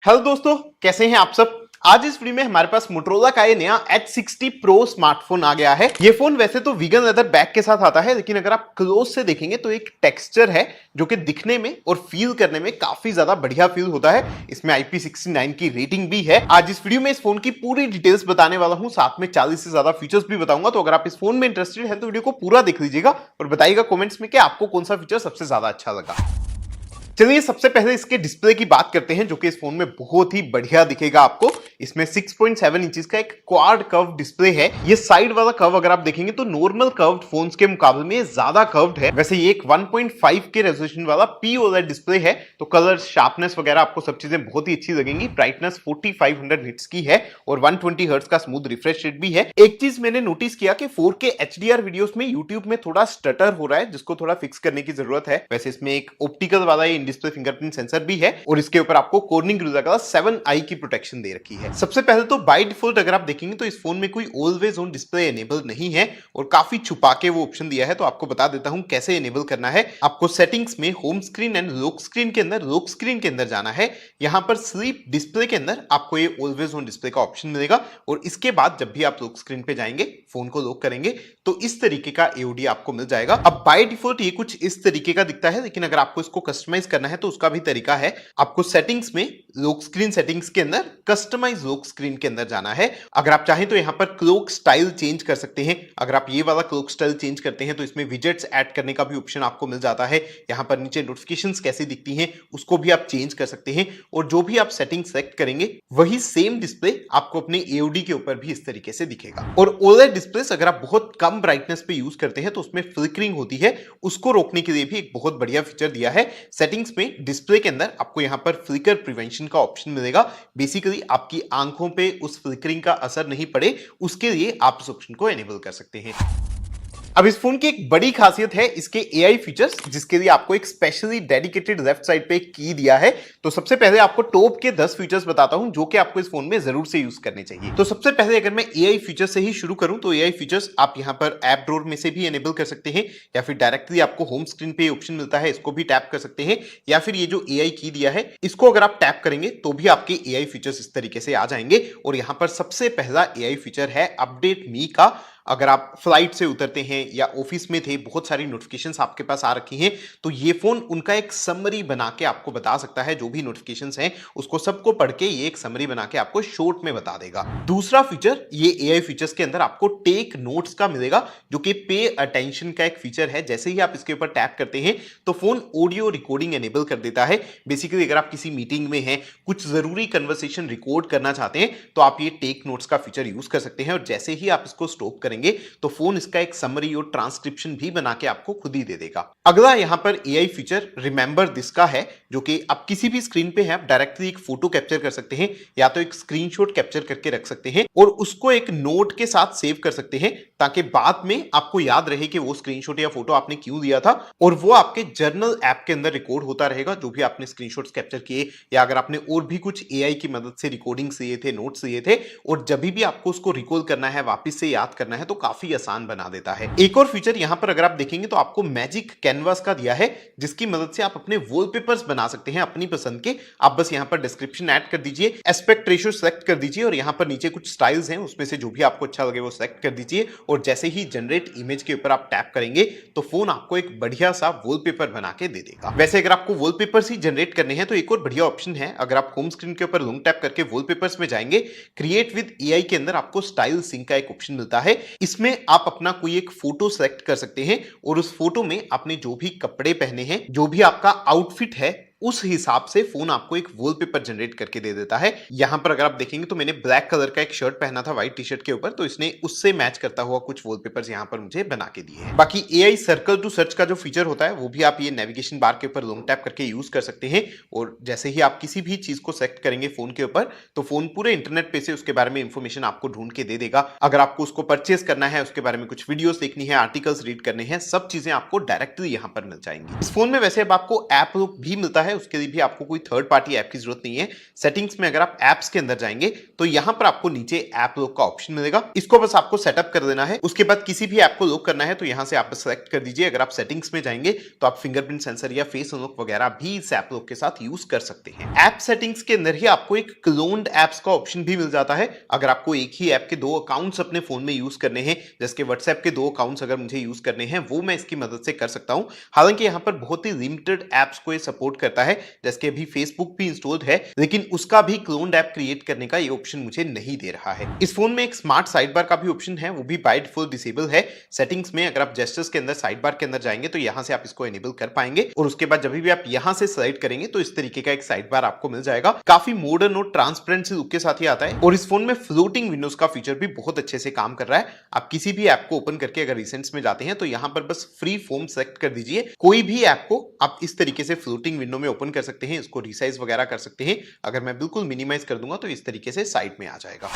Hello दोस्तों, कैसे हैं आप सब। आज इस वीडियो में हमारे पास मोटरोला का ये नया H60 Pro स्मार्टफोन आ गया है। ये फोन वैसे तो वीगन लेदर बैक के साथ आता है, लेकिन अगर आप क्लोज से देखेंगे तो एक टेक्सचर है जो कि दिखने में और फील करने में काफी ज्यादा बढ़िया फील होता है। इसमें IP69 की रेटिंग भी है। आज इस वीडियो में इस फोन की पूरी डिटेल्स बताने वाला हूं, साथ में 40 से ज्यादा फीचर्स भी बताऊंगा। तो अगर आप इस फोन में इंटरेस्टेड हैं तो वीडियो को पूरा देख लीजिएगा और बताइएगा कमेंट्स में कि आपको कौन सा फीचर सबसे ज्यादा अच्छा लगा। चलिए सबसे पहले इसके डिस्प्ले की बात करते हैं, जो कि इस फोन में बहुत ही बढ़िया दिखेगा आपको। इसमें 6.7 इंचेस का एक क्वाड कर्व डिस्प्ले है। ये साइड वाला कर्व अगर आप देखेंगे तो नॉर्मल कर्व्ड फोन्स के मुकाबले में ज्यादा कर्व्ड है। वैसे ये एक 1.5 के रेजोल्यूशन वाला POLED डिस्प्ले है, तो कलर शार्पनेस वगैरह आपको सब चीजें बहुत ही अच्छी लगेंगी। ब्राइटनेस 4500 निट्स की है और 120 हर्ट्ज का स्मूथ रिफ्रेश रेट भी है। एक चीज मैंने नोटिस किया कि 4K HDR वीडियोस में YouTube में थोड़ा स्टटर हो रहा है, जिसको थोड़ा फिक्स करने की जरूरत है। वैसे इसमें एक ऑप्टिकल वाला डिस्प्ले फिंगरप्रिंट सेंसर भी है और इसके ऊपर आपको कॉर्निंग ग्लूजा का 7i की प्रोटेक्शन दे रखी है। सबसे पहले तो बाय डिफॉल्ट अगर आप देखेंगे तो इस फोन में कोई ऑलवेज ऑन डिस्प्ले एनेबल नहीं है और काफी छुपा के वो ऑप्शन दिया है। तो आपको बता देता हूं कैसे एनेबल करना है। आपको सेटिंग्स में home screen and lock screen के अंदर जाना है। यहां पर स्लीप डिस्प्ले के अंदर आपको ये ऑलवेज ऑन डिस्प्ले का ऑप्शन मिलेगा और इसके बाद जब भी आप लॉक स्क्रीन पे जाएंगे, फोन को लॉक करेंगे तो इस तरीके का AOD आपको मिल जाएगा। अब बाय डिफॉल्ट ये कुछ इस तरीके का दिखता है, लेकिन अगर आपको इसको कस्टमाइज करना है तो उसका भी तरीका है। आपको सेटिंग्स में लॉक स्क्रीन सेटिंग्स के अंदर कस्टमाइज लॉक स्क्रीन के अंदर जाना है। अगर आप चाहें तो यहां पर क्लॉक स्टाइल चेंज कर सकते हैं। अगर आप ये वाला क्लॉक स्टाइल चेंज करते हैं तो इसमें विजेट्स ऐड करने का भी ऑप्शन आपको मिल जाता है। यहां पर नीचे नोटिफिकेशंस कैसी दिखती हैं उसको भी आप चेंज कर सकते हैं और जो भी आप सेटिंग सेलेक्ट करेंगे वही सेम डिस्प्ले आपको अपने AOD के ऊपर भी इस तरीके से दिखेगा। और OLED डिस्प्ले अगर आप बहुत कम ब्राइटनेस पे यूज करते हैं तो उसमें फ्लिकरिंग होती है, उसको रोकने के लिए भी एक बहुत बढ़िया फीचर दिया है। सेटिंग्स में डिस्प्ले के अंदर आपको यहां पर फ्लिकर प्रिवेंशन का ऑप्शन मिलेगा। बेसिकली आपकी आंखों पे उस फ्लिकरिंग का असर नहीं पड़े, उसके लिए आप इस ऑप्शन को एनेबल कर सकते हैं। अब इस फोन की एक बड़ी खासियत है इसके AI फीचर्स, जिसके लिए आपको एक स्पेशली डेडिकेटेड लेफ्ट साइड पे एक की दिया है। तो सबसे पहले आपको टॉप के 10 फीचर्स बताता हूं जो कि आपको इस फोन में जरूर से यूज करने चाहिए। तो सबसे पहले अगर मैं AI फीचर्स से ही शुरू करूं तो AI फीचर्स आप यहां पर ऐप ड्रॉअर में से भी एनेबल कर सकते हैं, या फिर डायरेक्टली आपको होम स्क्रीन पे ऑप्शन मिलता है, इसको भी टैप कर सकते हैं, या फिर ये जो AI की दिया है इसको अगर आप टैप करेंगे तो भी आपके AI फीचर्स इस तरीके से आ जाएंगे। और यहां पर सबसे पहला AI फीचर है अपडेट मी का। अगर आप फ्लाइट से उतरते हैं या ऑफिस में थे, बहुत सारी नोटिफिकेशंस आपके पास आ रखी हैं, तो ये फोन उनका एक समरी बना के आपको बता सकता है। जो भी नोटिफिकेशंस हैं उसको सबको पढ़ के ये एक समरी बना के आपको शॉर्ट में बता देगा। दूसरा फीचर ये AI फीचर्स के अंदर आपको टेक नोट्स का मिलेगा, जो कि पे अटेंशन का एक फीचर है। जैसे ही आप इसके ऊपर टैप करते हैं तो फोन ऑडियो रिकॉर्डिंग एनेबल कर देता है। बेसिकली अगर आप किसी मीटिंग में हैं, कुछ जरूरी कन्वर्सेशन रिकॉर्ड करना चाहते हैं तो आप ये टेक नोट्स का फीचर यूज कर सकते हैं और जैसे ही आप इसको स्टॉप करेंगे तो फोन इसका एक समरी और ट्रांसक्रिप्शन भी बना के आपको खुद ही दे देगा। अगला यहां पर AI फीचर रिमेंबर दिस का है, जो कि आप किसी भी स्क्रीन पे हैं आप डायरेक्टली एक फोटो कैप्चर कर सकते हैं, या तो एक स्क्रीनशॉट कैप्चर करके रख सकते हैं और उसको एक नोट के साथ सेव कर सकते हैं, ताकि बाद में आपको याद रहे कि वो स्क्रीनशॉट या फोटो आपने क्यों लिया था और वो आपके जर्नल ऐप के अंदर रिकॉर्ड होता रहेगा जो भी आपने स्क्रीनशॉट्स कैप्चर किए, या अगर आपने और भी कुछ AI की मदद से रिकॉर्डिंग्स लिए थे, नोट्स लिए थे, और जब भी आपको उसको रिकॉल करना है, वापस से याद करना है, तो काफी आसान बना देता है। एक और फीचर यहां पर अगर आप देखेंगे तो आपको मैजिक कैनवास का दिया है, जिसकी मदद से आप अपने वॉलपेपर्स बना सकते हैं अपनी पसंद के। आप बस यहां पर डिस्क्रिप्शन ऐड कर दीजिए, एस्पेक्ट रेशियो सेलेक्ट कर दीजिए और यहां पर नीचे कुछ स्टाइल्स हैं, उसमें से जो भी आपको अच्छा लगे वो सेलेक्ट कर दीजिए और जैसे ही जनरेट इमेज के ऊपर आप टैप करेंगे तो फोन आपको एक बढ़िया सा वॉलपेपर बना के दे देगा। वैसे अगर आपको वॉलपेपर्स ही जनरेट करने हैं तो एक और बढ़िया ऑप्शन है। अगर आप होम स्क्रीन के ऊपर लॉन्ग टैप करके वॉलपेपर्स में जाएंगे, क्रिएट विद AI के अंदर आपको स्टाइल सिंक का एक ऑप्शन मिलता है। इसमें आप अपना कोई एक फोटो सेलेक्ट कर सकते हैं और उस फोटो में आपने जो भी कपड़े पहने हैं, जो भी आपका आउटफिट है, उस हिसाब से फोन आपको एक वॉलपेपर जनरेट करके दे देता है। यहां पर अगर आप देखेंगे तो मैंने ब्लैक कलर का एक शर्ट पहना था व्हाइट टी-शर्ट के ऊपर, तो इसने उससे मैच करता हुआ कुछ वॉलपेपर्स यहां पर मुझे बना के दिए हैं। बाकी AI सर्कल टू सर्च का जो फीचर होता है वो भी आप ये नेविगेशन बार के ऊपर लॉन्ग टैप करके यूज कर सकते हैं और जैसे ही आप किसी भी चीज को सेलेक्ट करेंगे फोन के ऊपर तो फोन पूरे इंटरनेट पे से उसके बारे में इंफॉर्मेशन आपको ढूंढ के दे देगा। अगर आपको उसको परचेज करना है, उसके बारे में कुछ वीडियोस देखनी है, आर्टिकल्स रीड करने हैं, सब चीजें आपको डायरेक्टली यहां पर मिल जाएंगी। इस फोन में वैसे अब आपको ऐप लॉक भी मिलता है, है उसके लिए भी आपको कोई थर्ड पार्टी ऐप की जरूरत नहीं है। सेटिंग्स में अगर आप एप्स के अंदर जाएंगे तो यहां पर आपको नीचे ऐप लॉक का ऑप्शन मिलेगा, इसको बस आपको सेटअप कर देना है। उसके बाद किसी भी ऐप को लॉक करना है तो यहां से आप सेलेक्ट कर दीजिए। अगर आप सेटिंग्स में जाएंगे तो आप फिंगरप्रिंट सेंसर या फेस अनलॉक वगैरह भी इस ऐप लॉक के साथ यूज कर सकते हैं। ऐप सेटिंग्स के अंदर ही आपको एक क्लोन्ड एप्स का ऑप्शन भी मिल जाता है। अगर आपको एक ही ऐप के दो अकाउंट्स अपने फोन में यूज करने हैं, जैसे व्हाट्सएप के दो अकाउंट्स अगर मुझे यूज करने हैं, वो मैं इसकी मदद से कर सकता हूं। हालांकि यहां पर बहुत ही लिमिटेड एप्स को ये सपोर्ट करता है, जैसे अभी फेसबुक भी इंस्टॉल्ड है, लेकिन उसका भी क्लोन्ड ऐप क्रिएट करने का ये ऑप्शन मुझे नहीं दे रहा है। इस फोन में एक स्मार्ट साइड बार का भी ऑप्शन है, वो भी बाय डिफॉल्ट डिसेबल है। सेटिंग्स में अगर आप जेस्चर्स के अंदर साइड बार के अंदर जाएंगे तो यहां से आप इसको एनेबल कर पाएंगे, और उसके बाद जब भी आप यहां से सेलेक्ट करेंगे तो इस तरीके का एक साइड बार आपको मिल जाएगा। काफी मॉडर्न और ट्रांसपेरेंट सी लुक के साथ ही आता है, और इस फोन में फ्लोटिंग विंडोज का फीचर भी बहुत अच्छे से काम कर रहा है। आप किसी भी ऐप को ओपन करके अगर रिसेंट्स में जाते हैं तो यहां पर बस फ्री फॉर्म सेलेक्ट कर दीजिए। कोई भी ऐप को आप इस तरीके से फ्लोटिंग विंडो में ओपन कर सकते हैं, इसको रिसाइज वगैरह कर सकते हैं। अगर मैं बिल्कुल मिनिमाइज कर दूंगा तो इस तरीके से साइड में आ जाएगा।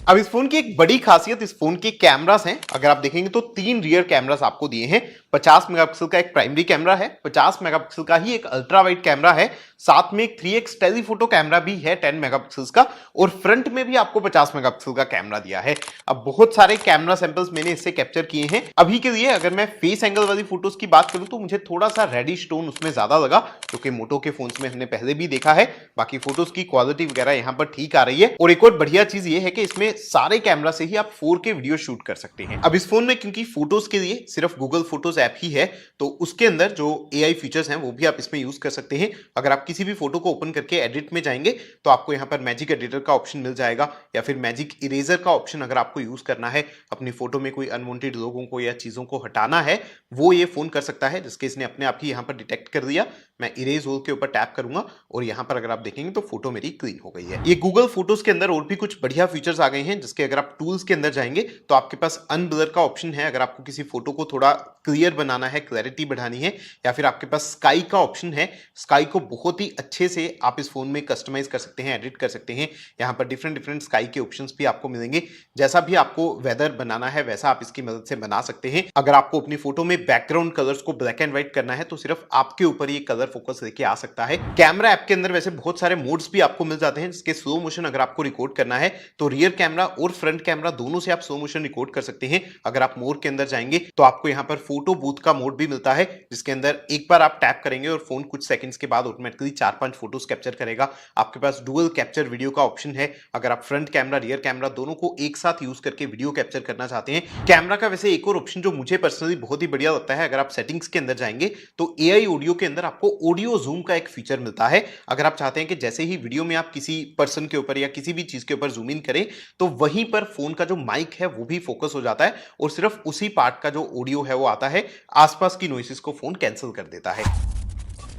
अब इस फोन की एक बड़ी खासियत इस फोन के कैमरास हैं। अगर आप देखेंगे तो 3 रियर कैमरास आपको दिए हैं। 50 मेगापिक्सल का एक प्राइमरी कैमरा है, 50 मेगापिक्सल का ही एक अल्ट्रा वाइड कैमरा है, साथ में एक 3x टेलीफोटो कैमरा भी है 10 मेगापिक्सल का, और फ्रंट में भी आपको 50 मेगापिक्सल का कैमरा दिया है। अब बहुत सारे कैमरा सैंपल्स मैंने इससे कैप्चर किए हैं। अभी के लिए अगर मैं फेस एंगल वाली फोटोज की बात करूं तो मुझे थोड़ा सा रेडिश टोन उसमें ज्यादा लगा, क्योंकि मोटो के फोन्स में हमने पहले भी देखा है। बाकी फोटोज की क्वालिटी वगैरह यहां पर ठीक आ रही है, और एक और बढ़िया चीज ये है कि इसमें सारे कैमरा से ही आप 4K वीडियो शूट कर सकते हैं। अब इस फोन में क्योंकि फोटोज के लिए सिर्फ गूगल फोटोज ऐप ही है, तो उसके अंदर जो AI फीचर्स हैं वो भी आप इसमें यूज कर सकते हैं। अगर आप किसी भी फोटो को ओपन करके एडिट में जाएंगे तो आपको यहाँ पर मैजिक एडिटर का ऑप्शन मिल जाएगा, या फिर मैजिक इरेजर का ऑप्शन अगर आपको यूज करना है, अपनी फोटो में कोई अनवांटेड लोगों को या चीजों को हटाना है, वो ये फोन कर सकता है, जिसके इसने अपने आप ही यहाँ पर डिटेक्ट कर दिया। मैं इरेज होल के ऊपर टैप करूंगा और यहाँ पर अगर आप देखेंगे तो फोटो मेरी क्लीन हो गई है। ये गूगल फोटोज के अंदर और भी कुछ बढ़िया फीचर्स आ गए हैं, जिसके अगर आप टूल्स के अंदर जाएंगे तो आपके पास अनब्लर का ऑप्शन है। अगर आपको किसी फोटो को थोड़ा क्लियर बनाना है, क्लैरिटी बढ़ानी है, या फिर आपके पास स्काई का ऑप्शन है, स्काई को बहुत ही अच्छे से आप इस फोन में कस्टमाइज कर सकते हैं, एडिट कर सकते हैं। यहाँ पर डिफरेंट स्काई के ऑप्शंस भी आपको मिलेंगे। जैसा भी आपको वेदर बनाना है वैसा आप इसकी मदद से बना सकते हैं। अगर आपको अपनी फोटो में बैकग्राउंड कलर्स को ब्लैक एंड व्हाइट करना है तो सिर्फ आपके ऊपर ये कलर फोकस लेके आ सकता है। कैमरा ऐप के अंदर वैसे बहुत सारे मोड्स भी आपको मिल जाते हैं, जिसके स्लो मोशन अगर आपको रिकॉर्ड करना है तो रियर कैमरा और फ्रंट कैमरा दोनों से आप स्लो मोशन रिकॉर्ड कर सकते हैं। अगर आप मोड के अंदर जाएंगे तो आपको यहाँ पर फोटो बूथ का मोड भी मिलता है, जिसके अंदर एक बार आप टैप करेंगे और फोन कुछ सेकंड्स के बाद ऑटोमेटिकली 4-5 फोटोज कैप्चर करेगा। आपके पास डुअल कैप्चर वीडियो का ऑप्शन है। अगर आप फ्रंट कैमरा रियर कैमरा दोनों को एक साथ यूज करके वीडियो कैप्चर करना चाहते हैं। कैमरा का वैसे एक और ऑप्शन जो मुझे पर्सनली बहुत ही बढ़िया लगता है, अगर आप सेटिंग्स के अंदर जाएंगे तो AI ऑडियो के अंदर आपको ऑडियो जूम का एक फीचर मिलता है। अगर आप चाहते हैं कि जैसे ही वीडियो में आप किसी पर्सन के ऊपर या किसी भी चीज के ऊपर जूम इन करें तो वहीं पर फोन का जो माइक है वो भी फोकस हो जाता है, और सिर्फ उसी पार्ट का जो ऑडियो है वो आता है, आसपास की नॉइसेस को फोन कैंसिल कर देता है।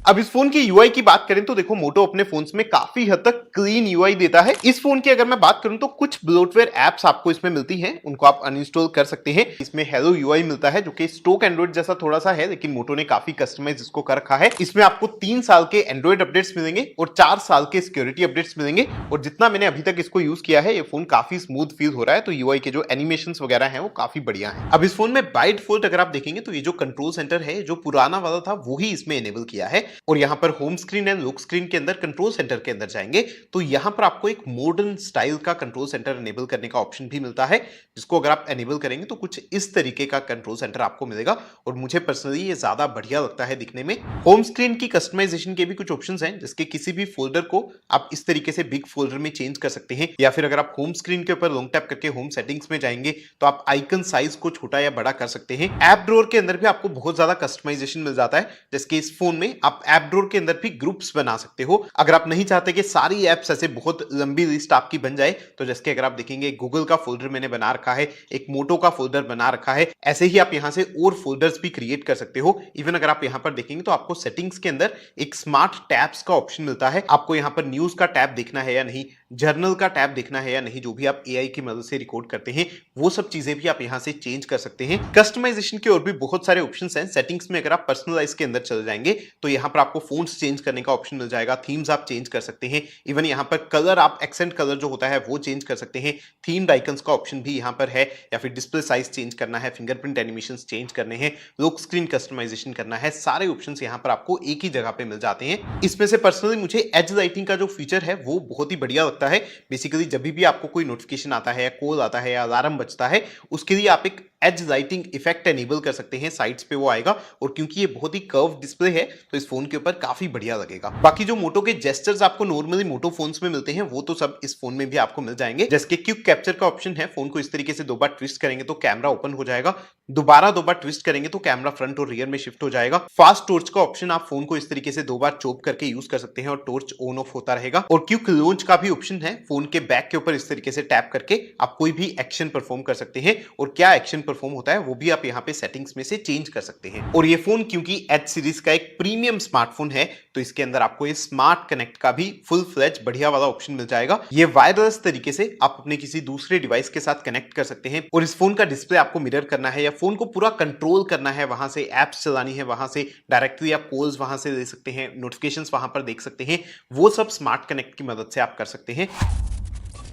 अब इस फोन की यूआई की बात करें तो देखो मोटो अपने फोन्स में काफी हद तक क्लीन यूआई देता है। इस फोन की अगर मैं बात करूं तो कुछ ब्लोटवेयर एप्स आपको इसमें मिलती हैं, उनको आप अनइंस्टॉल कर सकते हैं। इसमें हेलो यूआई मिलता है जो कि स्टॉक एंड्रॉइड जैसा थोड़ा सा है, लेकिन मोटो ने काफी कस्टमाइज इसको कर रखा है। इसमें आपको 3 साल के एंड्रॉइड अपडेट्स मिलेंगे और 4 साल के सिक्योरिटी अपडेट्स मिलेंगे, और जितना मैंने अभी तक इसको यूज किया है ये फोन काफी स्मूथ फील हो रहा है। तो यूआई के जो एनिमेशंस वगैरह हैं वो काफी बढ़िया है। अब इस फोन में बाय डिफॉल्ट अगर आप देखेंगे तो ये जो कंट्रोल सेंटर है जो पुराना वाला था वो ही इसमें एनेबल किया है, और यहाँ पर home screen and lock screen के अंदर कंट्रोल सेंटर के अंदर जाएंगे तो यहां पर आपको एक मॉडर्न स्टाइल का कंट्रोल सेंटर एनेबल करने का ऑप्शन भी मिलता है, जिसको अगर आप एनेबल करेंगे तो कुछ इस तरीके का कंट्रोल सेंटर आपको मिलेगा, और मुझे पर्सनली ये ज्यादा बढ़िया लगता है दिखने में। होम स्क्रीन की कस्टमाइजेशन के भी कुछ ऑप्शंस हैं, जिसके किसी भी फोल्डर को आप इस तरीके से बिग फोल्डर में चेंज कर सकते हैं, या फिर अगर आप होम स्क्रीन के ऊपर लॉन्ग टैप करके होम सेटिंग्स में जाएंगे तो आप आइकन साइज को छोटा या बड़ा कर सकते हैं। ऐप ड्रॉअर के अंदर भी आपको बहुत ज्यादा कस्टमाइजेशन मिल जाता है, जैसे इस फोन में आप ऐप ड्रॉअर के अंदर भी ग्रुप्स बना सकते हो। अगर आप नहीं चाहते कि सारी एप्स ऐसे बहुत लंबी लिस्ट आपकी बन जाए तो जैसे अगर आप देखेंगे गूगल का फोल्डर मैंने बना रखा है, एक मोटो का फोल्डर बना रखा है, ऐसे ही आप यहां से और फोल्डर्स भी क्रिएट कर सकते हो। इवन अगर आप यहां पर देखेंगे तो आपको सेटिंग्स के अंदर एक स्मार्ट टैब्स का ऑप्शन मिलता है। आपको यहां पर न्यूज का टैब देखना है या नहीं, जर्नल का टैब देखना है या नहीं, जो भी आप एआई की मदद से रिकॉर्ड करते हैं वो सब चीजें भी आप यहाँ से चेंज कर सकते हैं। कस्टमाइजेशन के और भी बहुत सारे ऑप्शंस हैं। सेटिंग्स में अगर आप पर्सनलाइज के अंदर चले जाएंगे तो यहाँ पर आपको फोन्ट्स चेंज करने का ऑप्शन मिल जाएगा, थीम्स आप चेंज कर सकते हैं, इवन यहाँ पर कलर आप एक्सेंट कलर जो होता है वो चेंज कर सकते हैं, थीम्ड आइकन्स का ऑप्शन भी यहाँ पर है, या फिर डिस्प्ले साइज चेंज करना है, फिंगरप्रिंट एनिमेशंस चेंज करने हैं, लॉक स्क्रीन कस्टमाइजेशन करना है, सारे ऑप्शंस यहाँ पर आपको एक ही जगह पे मिल जाते हैं। इसमें से पर्सनली मुझे एज लाइटिंग का जो फीचर है वो बहुत ही बढ़िया लगता है। बेसिकली जब भी आपको कोई नोटिफिकेशन आता है या कॉल आता है या अलार्म बजता है, उसके लिए आप एक एज लाइटिंग इफेक्ट एनेबल कर सकते हैं, साइड्स पे वो आएगा, और क्योंकि ये बहुत ही कर्व डिस्प्ले है तो इस फोन के ऊपर काफी बढ़िया लगेगा। बाकी जो मोटो के जेस्चर्स आपको नॉर्मली मोटो फोन्स में मिलते हैं वो तो सब इस फोन में भी आपको मिल जाएंगे। जैसे कि क्विक कैप्चर का ऑप्शन है, फोन को इस तरीके से 2 बार ट्विस्ट करेंगे तो कैमरा ओपन हो जाएगा, दोबारा 2 बार ट्विस्ट करेंगे तो कैमरा फ्रंट और रियर में शिफ्ट हो जाएगा। फास्ट टॉर्च का ऑप्शन, आप फोन को इस तरीके से 2 बार चॉप करके यूज कर सकते हैं और टॉर्च ऑन ऑफ होता रहेगा। और क्विक लॉन्च का भी ऑप्शन है, फोन के बैक के ऊपर इस तरीके से टैप करके आप कोई भी एक्शन परफॉर्म कर सकते हैं, और क्या एक्शन परफॉर्म होता है वो भी आप यहाँ पे सेटिंग्स में से चेंज कर सकते हैं। और ये फोन क्योंकि एच सीरीज का एक प्रीमियम स्मार्टफोन है तो इसके अंदर आपको ये स्मार्ट कनेक्ट का भी फुल फ्लेज बढ़िया वाला ऑप्शन मिल जाएगा। ये वायरलेस तरीके से आप अपने किसी दूसरे डिवाइस के साथ कनेक्ट कर सकते हैं, और इस फोन का डिस्प्ले आपको मिरर करना है या फोन को पूरा कंट्रोल करना है, वहां से एप्स चलानी है, वहां से डायरेक्टली आप कॉल्स वहां से ले सकते हैं, नोटिफिकेशंस वहां पर देख सकते हैं, वो सब स्मार्ट कनेक्ट की मदद से आप कर सकते हैं।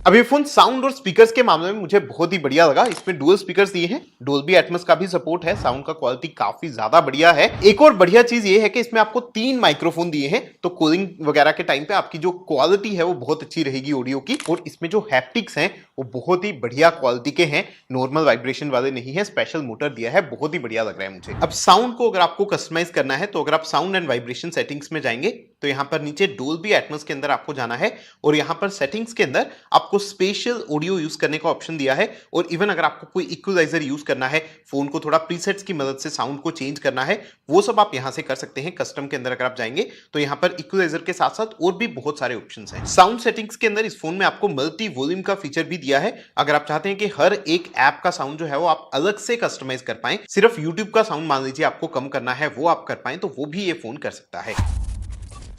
अब ये फोन साउंड और स्पीकर्स के मामले में मुझे बहुत ही बढ़िया लगा। इसमें डुअल स्पीकर्स दिए हैं, डोल्बी एटमॉस का भी सपोर्ट है, साउंड का क्वालिटी काफी ज्यादा बढ़िया है। एक और बढ़िया चीज ये है कि इसमें आपको 3 माइक्रोफोन दिए हैं, तो कूलिंग वगैरह के टाइम पे आपकी जो क्वालिटी है वो बहुत अच्छी रहेगी ऑडियो की। और इसमें जो हैप्टिक्स हैं वो बहुत ही बढ़िया क्वालिटी के हैं, नॉर्मल वाइब्रेशन वाले नहीं है, स्पेशल मोटर दिया है, बहुत ही बढ़िया लग रहा है मुझे। अब साउंड को अगर आपको कस्टमाइज करना है तो अगर आप साउंड एंड वाइब्रेशन सेटिंग्स में जाएंगे तो यहाँ पर नीचे डोल्बी एटमॉस के अंदर आपको जाना है, और यहाँ पर सेटिंग्स के अंदर आपको स्पेशल ऑडियो यूज करने का ऑप्शन दिया है। और इवन अगर आपको कोई इक्वलाइजर यूज करना है, फोन को थोड़ा प्रीसेट्स की मदद से साउंड को चेंज करना है, वो सब आप यहां से कर सकते हैं। कस्टम के अंदर अगर आप जाएंगे तो यहाँ पर इक्वलाइजर के साथ साथ और भी बहुत सारे ऑप्शंस हैं। साउंड सेटिंग्स के अंदर इस फोन में आपको मल्टी वॉल्यूम का फीचर भी दिया है। अगर आप चाहते हैं कि हर एक ऐप का साउंड जो है वो आप अलग से कस्टमाइज कर पाएं, सिर्फ यूट्यूब का साउंड मान लीजिए आपको कम करना है वो आप कर पाएं, तो वो भी ये फोन कर सकता है।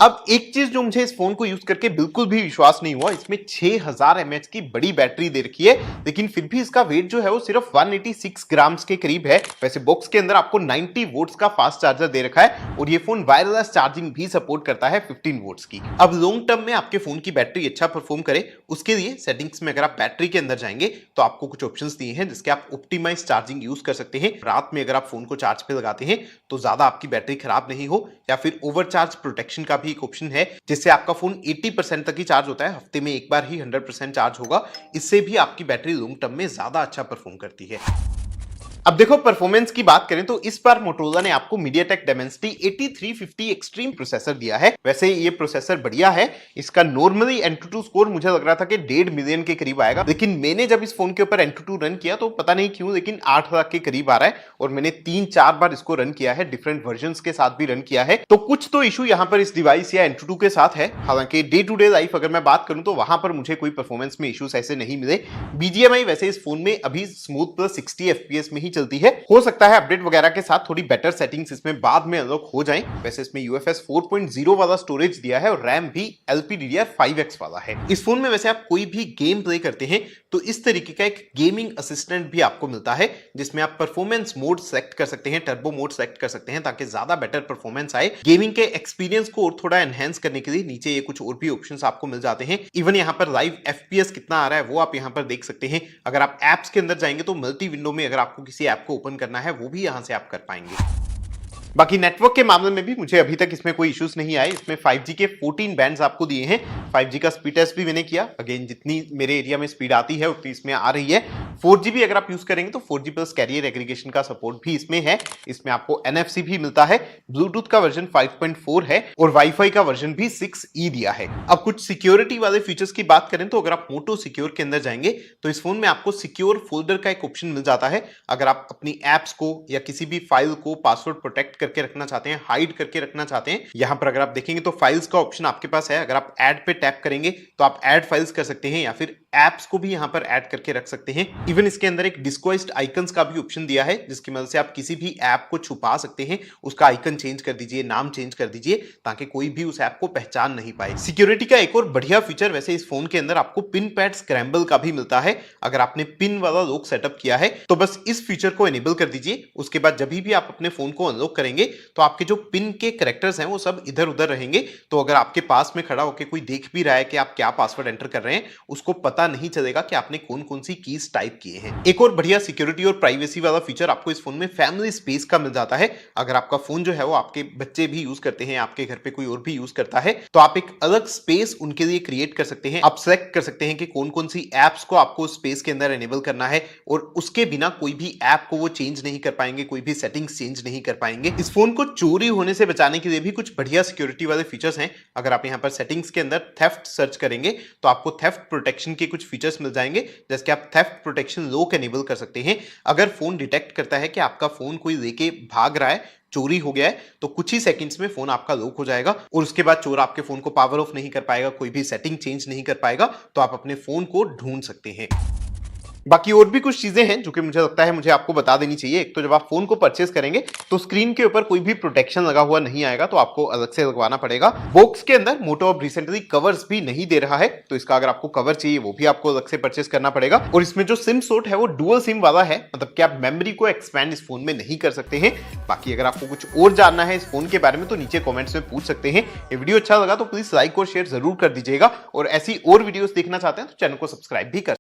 अब एक चीज जो मुझे इस फोन को यूज करके बिल्कुल भी विश्वास नहीं हुआ, इसमें 6000 mAh की बड़ी बैटरी दे रखी है, लेकिन फिर भी इसका वेट जो है वो सिर्फ 186 ग्राम्स के करीब है। वैसे बॉक्स के अंदर आपको 90 वोल्ट्स का फास्ट चार्जर दे रखा है, और ये फोन वायरलेस चार्जिंग भी सपोर्ट करता है 15 वोल्ट्स की। अब लॉन्ग टर्म में आपके फोन की बैटरी अच्छा परफॉर्म करे, उसके लिए सेटिंग्स में अगर आप बैटरी के अंदर जाएंगे तो आपको कुछ ऑप्शंस दिए हैं जिसके आप ऑप्टिमाइज चार्जिंग यूज कर सकते हैं। रात में अगर आप फोन को चार्ज पे लगाते हैं तो ज्यादा आपकी बैटरी खराब नहीं हो, या फिर ओवरचार्ज प्रोटेक्शन का भी एक ऑप्शन है जिससे आपका फोन 80% तक ही चार्ज होता है, हफ्ते में एक बार ही 100% चार्ज होगा। इससे भी आपकी बैटरी लॉन्ग टर्म में ज्यादा अच्छा परफॉर्म करती है। अब देखो परफॉर्मेंस की बात करें तो इस बार मोटोरोला ने आपको MediaTek Dimensity 8350 एक्सट्रीम प्रोसेसर दिया है। वैसे ये प्रोसेसर बढ़िया है, इसका नॉर्मली Antutu स्कोर मुझे लग रहा था कि 1.5 मिलियन के करीब आएगा, लेकिन मैंने जब इस फोन के ऊपर Antutu रन किया तो पता नहीं क्यों लेकिन 8 लाख के करीब आ रहा है, और मैंने 3-4 बार इसको रन किया है, डिफरेंट वर्जन के साथ भी रन किया है, तो कुछ तो इशू यहाँ पर इस डिवाइस या Antutu के साथ है। हालांकि डे टू डे लाइफ अगर मैं बात करूं तो वहां पर मुझे कोई परफॉर्मेंस में इश्यूज ऐसे नहीं मिले। BGMI वैसे इस फोन में अभी स्मूथ प्लस 60 FPS में ही चलती है, हो सकता है अपडेट वगैरह के साथ थोड़ी बेटर सेटिंग्स इसमें बाद में अनलॉक हो जाएं। वैसे इसमें UFS 4.0 वाला स्टोरेज दिया है और रैम भी LPDDR5X वाला है। इस फोन में वैसे आप कोई भी गेम प्ले करते हैं तो इस तरीके का एक गेमिंग असिस्टेंट भी आपको मिलता है जिसमें आप परफॉर्मेंस मोड सेलेक्ट कर सकते हैं, टर्बो मोड सेलेक्ट कर सकते हैं ताकि ज्यादा बेटर परफॉर्मेंस आए। गेमिंग के एक्सपीरियंस को और थोड़ा एनहेंस करने के लिए नीचे ये कुछ और भी ऑप्शंस आपको मिल जाते हैं। इवन यहाँ पर लाइव FPS कितना आ रहा है वो आप यहाँ पर देख सकते हैं। अगर आप एप्स के अंदर जाएंगे तो मल्टी विंडो में अगर आपको किसी ऐप को ओपन करना है वो भी यहां से आप कर पाएंगे। बाकी नेटवर्क के मामले में भी मुझे अभी तक इसमें कोई इश्यूज नहीं आए। इसमें 5G के 14 बैंड्स आपको दिए हैं। 5G का स्पीड टेस्ट भी मैंने किया, अगेन जितनी मेरे एरिया में स्पीड आती है उतनी इसमें आ रही है। 4G भी अगर आप यूज करेंगे तो 4G प्लस कैरियर एग्रीगेशन का सपोर्ट भी इसमें है। इसमें आपको NFC भी मिलता है, ब्लूटूथ का वर्जन 5.4 है और वाईफाई का वर्जन भी 6E दिया है। अब कुछ सिक्योरिटी वाले फीचर्स की बात करें तो अगर आप मोटो सिक्योर के अंदर जाएंगे तो इस फोन में आपको सिक्योर फोल्डर का एक ऑप्शन मिल जाता है। अगर आप अपनी एप्स को या किसी भी फाइल को पासवर्ड प्रोटेक्ट करके रखना चाहते हैं, हाइड करके रखना चाहते हैं, यहां पर अगर आप देखेंगे तो फाइल्स का ऑप्शन आपके पास है। अगर आप ऐड पे टैप करेंगे तो आप ऐड फाइल्स कर सकते हैं या फिर एप्स को भी यहाँ पर ऐड करके रख सकते हैं। इवन इसके अंदर एक डिस्क्वाइज्ड आइकन्स का भी ऑप्शन दिया है, जिसकी मदद से आप किसी भी ऐप को छुपा सकते हैं, उसका आइकन चेंज कर दीजिए, नाम चेंज कर दीजिए, ताकि कोई भी उस ऐप को पहचान नहीं पाए। सिक्योरिटी का एक और बढ़िया फीचर वैसे इस फोन के अंदर आपको पिन पैड स्क्रैम्बल का भी मिलता है। अगर आपने पिन वाला लॉक सेटअप किया है तो बस इस फीचर को एनेबल कर दीजिए। उसके बाद जब भी आप अपने फोन को अनलॉक करेंगे तो आपके जो पिन के कैरेक्टर्स हैं वो सब इधर उधर रहेंगे। तो अगर आपके पास में खड़ा होकर कोई देख भी रहा है कि आप क्या पासवर्ड एंटर कर रहे हैं, उसको पता नहीं चलेगा कि आपने कौन कौन सी कीज टाइप किए हैं। एक और बढ़िया सिक्योरिटी और प्राइवेसी वाला फीचर आपको इस फोन में फैमिली स्पेस का मिल जाता है। अगर आपका फोन जो है वो आपके बच्चे भी यूज करते हैं, आपके घर पे कोई और भी यूज करता है, तो आप एक अलग स्पेस उनके लिए क्रिएट कर सकते हैं। आप सेलेक्ट कर सकते हैं कि कौन कौन सी एप्स को आपको स्पेस के अंदर एनेबल करना है, और उसके बिना कोई भी ऐप को वो चेंज नहीं कर पाएंगे, कोई भी सेटिंग्स चेंज नहीं कर पाएंगे। इस फोन को चोरी होने से बचाने के लिए भी कुछ बढ़िया सिक्योरिटी वाले फीचर्स हैं। अगर आप यहाँ पर सेटिंग्स के अंदर थेफ्ट सर्च करेंगे तो आपको थेफ्ट प्रोटेक्शन के कुछ फीचर्स मिल जाएंगे, जैसे कि आप थेफ्ट प्रोटेक्शन लॉक एनेबल कर सकते हैं। अगर फोन डिटेक्ट करता है कि आपका फोन कोई लेके भाग रहा है, चोरी हो गया है, तो कुछ ही सेकंड्स में फोन आपका लॉक हो जाएगा और उसके बाद चोर आपके फोन को पावर ऑफ नहीं कर पाएगा, कोई भी सेटिंग चेंज नहीं कर पाएगा। तो आप अपने फोन को ढूंढ सकते हैं। बाकी और भी कुछ चीजें हैं जो कि मुझे लगता है मुझे आपको बता देनी चाहिए। एक तो जब आप फोन को परचेस करेंगे तो स्क्रीन के ऊपर कोई भी प्रोटेक्शन लगा हुआ नहीं आएगा, तो आपको अलग से लगवाना पड़ेगा। बॉक्स के अंदर मोटो अब रिसेंटली कवर्स भी नहीं दे रहा है, तो इसका अगर आपको कवर चाहिए वो भी आपको अलग से परचेस करना पड़ेगा। और इसमें जो सिम स्लॉट है वो डुअल सिम वाला है, मतलब कि आप मेमोरी को एक्सपैंड इस फोन में नहीं कर सकते हैं। बाकी अगर आपको कुछ और जानना है इस फोन के बारे में तो नीचे कॉमेंट्स में पूछ सकते हैं। ये वीडियो अच्छा लगा तो प्लीज लाइक और शेयर जरूर कर दीजिएगा, और ऐसी और वीडियोस देखना चाहते हैं तो चैनल को सब्सक्राइब भी कर